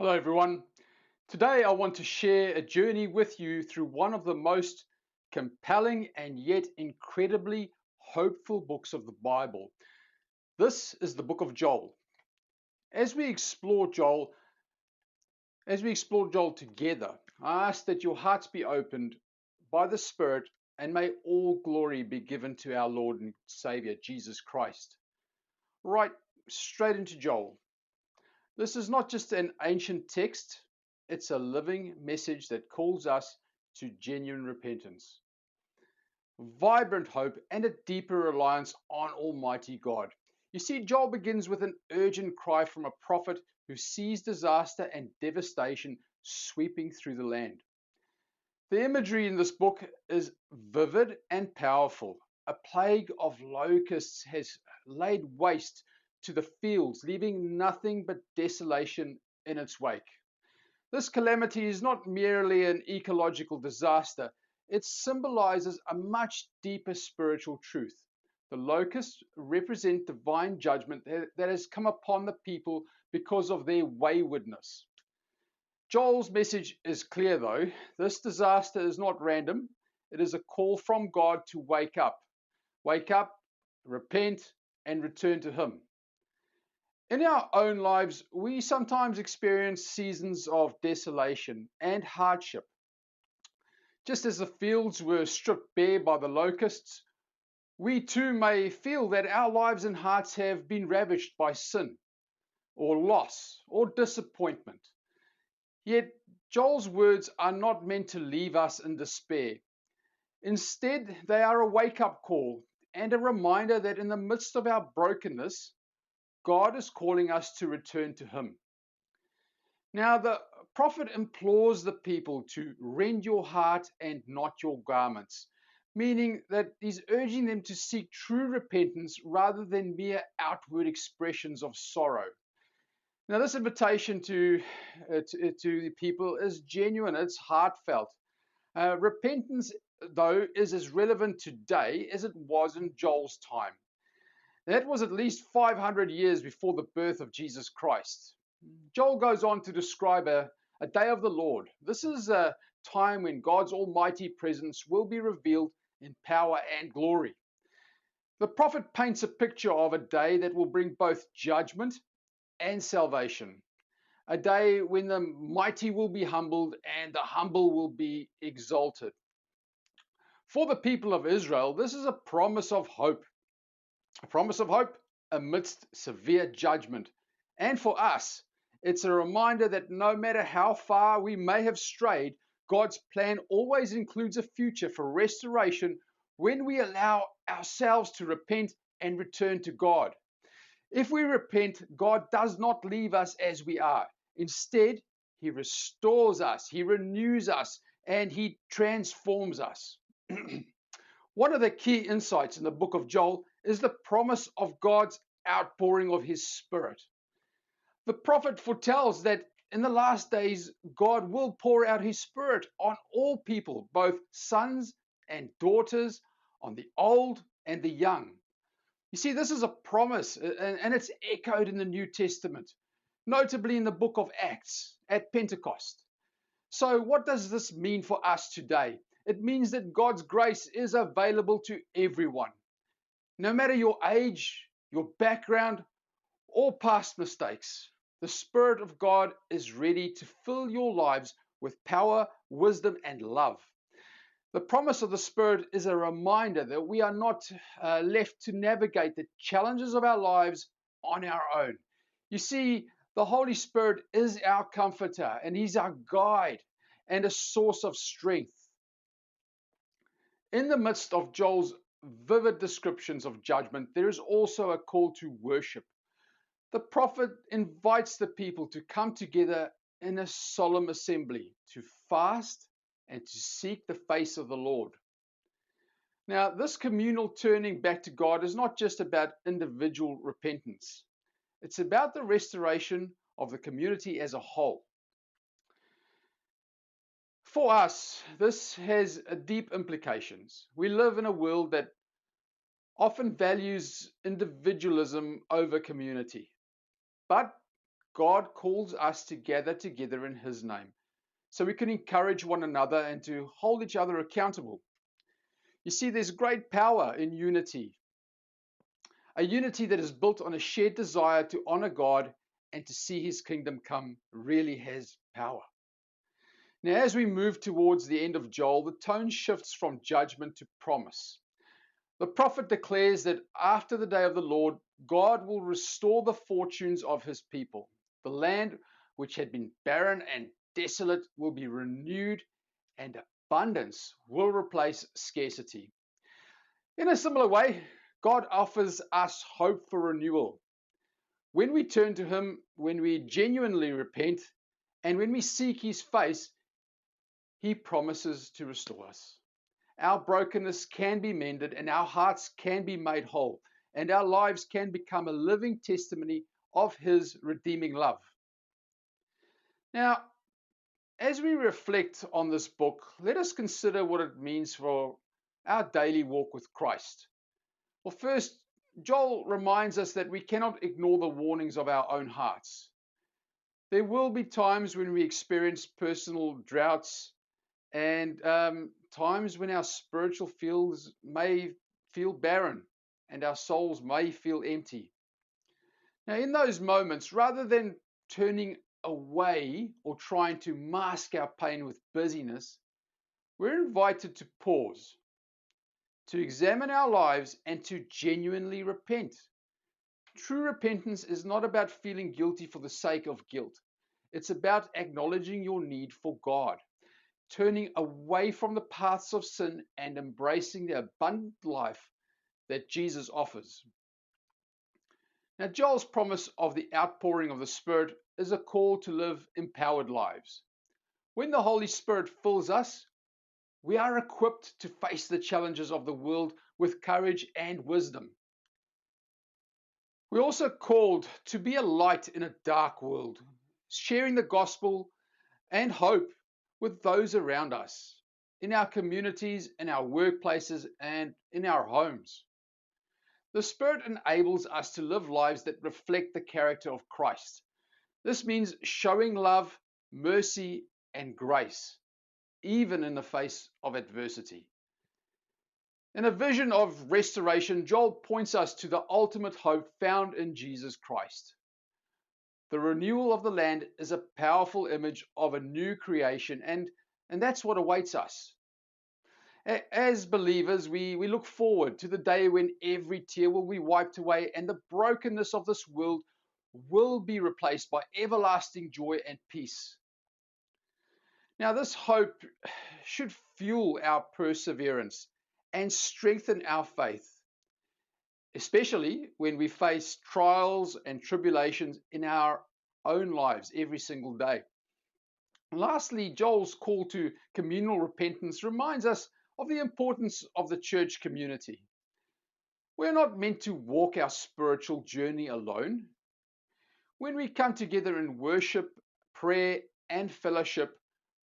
Hello, everyone. Today, I want to share a journey with you through one of the most compelling and yet incredibly hopeful books of the Bible. This is the book of Joel. As we explore Joel, together, I ask that your hearts be opened by the Spirit and may all glory be given to our Lord and Savior, Jesus Christ. Right straight into Joel. This is not just an ancient text, it's a living message that calls us to genuine repentance, vibrant hope, and a deeper reliance on Almighty God. You see, Joel begins with an urgent cry from a prophet who sees disaster and devastation sweeping through the land. The imagery in this book is vivid and powerful. A plague of locusts has laid waste to the fields, leaving nothing but desolation in its wake. This calamity is not merely an ecological disaster, it symbolizes a much deeper spiritual truth. The locusts represent divine judgment that has come upon the people because of their waywardness. Joel's message is clear, though. This disaster is not random. It is a call from God to wake up. Wake up, repent, and return to Him. In our own lives, we sometimes experience seasons of desolation and hardship. Just as the fields were stripped bare by the locusts, we too may feel that our lives and hearts have been ravaged by sin, or loss, or disappointment. Yet, Joel's words are not meant to leave us in despair. Instead, they are a wake-up call and a reminder that in the midst of our brokenness, God is calling us to return to Him. Now, the prophet implores the people to rend your heart and not your garments, meaning that he's urging them to seek true repentance rather than mere outward expressions of sorrow. Now, this invitation to the people is genuine, it's heartfelt. Repentance, though, is as relevant today as it was in Joel's time. That was at least 500 years before the birth of Jesus Christ. Joel goes on to describe a day of the Lord. This is a time when God's almighty presence will be revealed in power and glory. The prophet paints a picture of a day that will bring both judgment and salvation. A day when the mighty will be humbled and the humble will be exalted. For the people of Israel, this is a promise of hope. A promise of hope amidst severe judgment. And for us, it's a reminder that no matter how far we may have strayed, God's plan always includes a future for restoration when we allow ourselves to repent and return to God. If we repent, God does not leave us as we are. Instead, He restores us, He renews us, and He transforms us. One of the key insights in the book of Joel is the promise of God's outpouring of His Spirit. The prophet foretells that in the last days, God will pour out His Spirit on all people, both sons and daughters, on the old and the young. You see, this is a promise, and it's echoed in the New Testament, notably in the book of Acts at Pentecost. So, what does this mean for us today? It means that God's grace is available to everyone. No matter your age, your background, or past mistakes, the Spirit of God is ready to fill your lives with power, wisdom, and love. The promise of the Spirit is a reminder that we are not left to navigate the challenges of our lives on our own. You see, the Holy Spirit is our comforter, and He's our guide and a source of strength. In the midst of Joel's vivid descriptions of judgment, there is also a call to worship. The prophet invites the people to come together in a solemn assembly, to fast and to seek the face of the Lord. Now, this communal turning back to God is not just about individual repentance. It's about the restoration of the community as a whole. For us, this has deep implications. We live in a world that often values individualism over community. But God calls us to gather together in His name, so we can encourage one another and to hold each other accountable. You see, there's great power in unity, a unity that is built on a shared desire to honor God and to see His kingdom come really has power. Now, as we move towards the end of Joel, the tone shifts from judgment to promise. The prophet declares that after the day of the Lord, God will restore the fortunes of His people. The land which had been barren and desolate will be renewed, and abundance will replace scarcity. In a similar way, God offers us hope for renewal. When we turn to Him, when we genuinely repent, and when we seek His face, He promises to restore us. Our brokenness can be mended, and our hearts can be made whole, and our lives can become a living testimony of His redeeming love. Now, as we reflect on this book, let us consider what it means for our daily walk with Christ. Well, first, Joel reminds us that we cannot ignore the warnings of our own hearts. There will be times when we experience personal droughts and times when our spiritual fields may feel barren and our souls may feel empty. Now, in those moments, rather than turning away or trying to mask our pain with busyness, we're invited to pause, to examine our lives, and to genuinely repent. True repentance is not about feeling guilty for the sake of guilt. It's about acknowledging your need for God, turning away from the paths of sin and embracing the abundant life that Jesus offers. Now, Joel's promise of the outpouring of the Spirit is a call to live empowered lives. When the Holy Spirit fills us, we are equipped to face the challenges of the world with courage and wisdom. We're also called to be a light in a dark world, sharing the gospel and hope with those around us, in our communities, in our workplaces, and in our homes. The Spirit enables us to live lives that reflect the character of Christ. This means showing love, mercy, and grace, even in the face of adversity. In a vision of restoration, Joel points us to the ultimate hope found in Jesus Christ. The renewal of the land is a powerful image of a new creation, and that's what awaits us. As believers, we look forward to the day when every tear will be wiped away and the brokenness of this world will be replaced by everlasting joy and peace. Now, this hope should fuel our perseverance and strengthen our faith, especially when we face trials and tribulations in our own lives every single day. Lastly, Joel's call to communal repentance reminds us of the importance of the church community. We're not meant to walk our spiritual journey alone. When we come together in worship, prayer, and fellowship,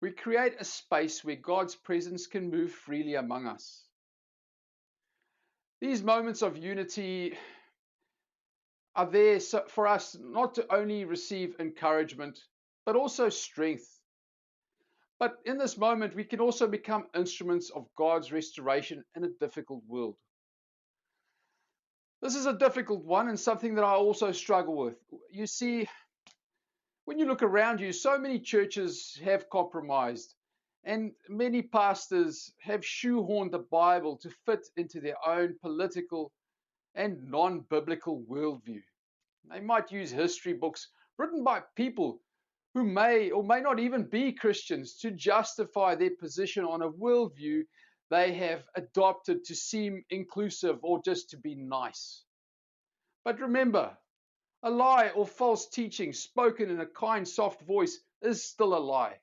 we create a space where God's presence can move freely among us. These moments of unity are there for us not to only receive encouragement, but also strength. But in this moment, we can also become instruments of God's restoration in a difficult world. This is a difficult one and something that I also struggle with. You see, when you look around you, so many churches have compromised, and many pastors have shoehorned the Bible to fit into their own political and non-biblical worldview. They might use history books written by people who may or may not even be Christians to justify their position on a worldview they have adopted to seem inclusive or just to be nice. But remember, a lie or false teaching spoken in a kind, soft voice is still a lie.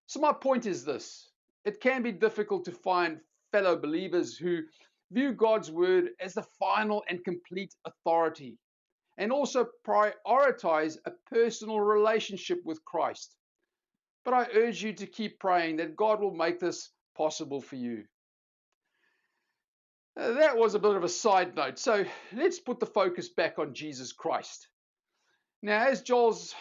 So my point is this: it can be difficult to find fellow believers who view God's word as the final and complete authority, and also prioritize a personal relationship with Christ. But I urge you to keep praying that God will make this possible for you. That was a bit of a side note, so let's put the focus back on Jesus Christ. Now, as Joel's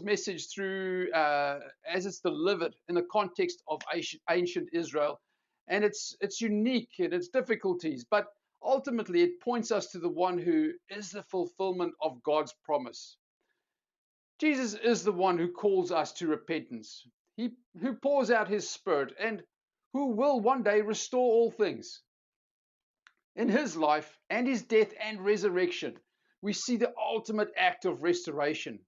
message through, as it's delivered in the context of ancient Israel, and it's unique in its difficulties, but ultimately it points us to the one who is the fulfillment of God's promise. Jesus is the one who calls us to repentance. Who pours out his Spirit and who will one day restore all things. In his life and his death and resurrection, we see the ultimate act of restoration.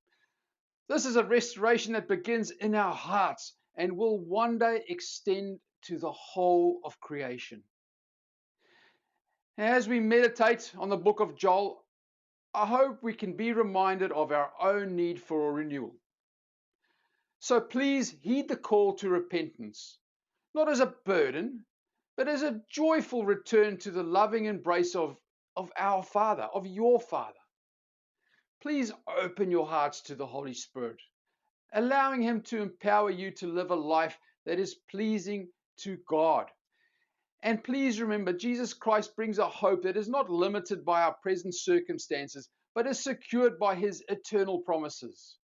This is a restoration that begins in our hearts and will one day extend to the whole of creation. As we meditate on the book of Joel, I hope we can be reminded of our own need for a renewal. So please heed the call to repentance, not as a burden, but as a joyful return to the loving embrace of our Father, of your Father. Please open your hearts to the Holy Spirit, allowing him to empower you to live a life that is pleasing to God. And please remember, Jesus Christ brings a hope that is not limited by our present circumstances, but is secured by his eternal promises.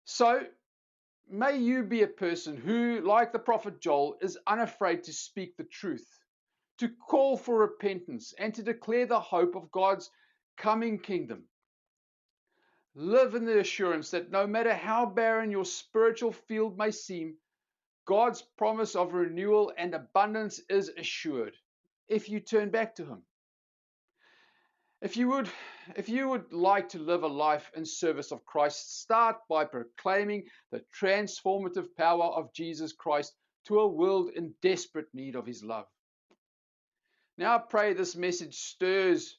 So, may you be a person who, like the prophet Joel, is unafraid to speak the truth, to call for repentance, and to declare the hope of God's coming kingdom. Live in the assurance that no matter how barren your spiritual field may seem, God's promise of renewal and abundance is assured if you turn back to him. If you would like to live a life in service of Christ, start by proclaiming the transformative power of Jesus Christ to a world in desperate need of his love. Now I pray this message stirs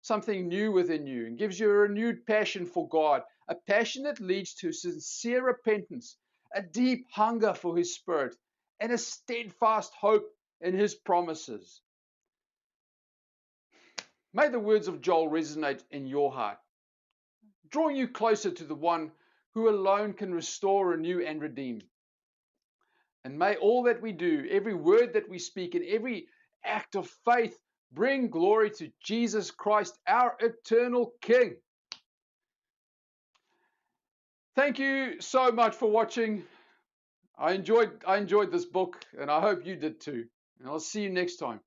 something new within you and gives you a renewed passion for God, a passion that leads to sincere repentance, a deep hunger for his Spirit, and a steadfast hope in his promises. May the words of Joel resonate in your heart, drawing you closer to the one who alone can restore, renew, and redeem. And may all that we do, every word that we speak, and every act of faith bring glory to Jesus Christ, our eternal King. Thank you so much for watching. I enjoyed this book, and I hope you did too. And I'll see you next time.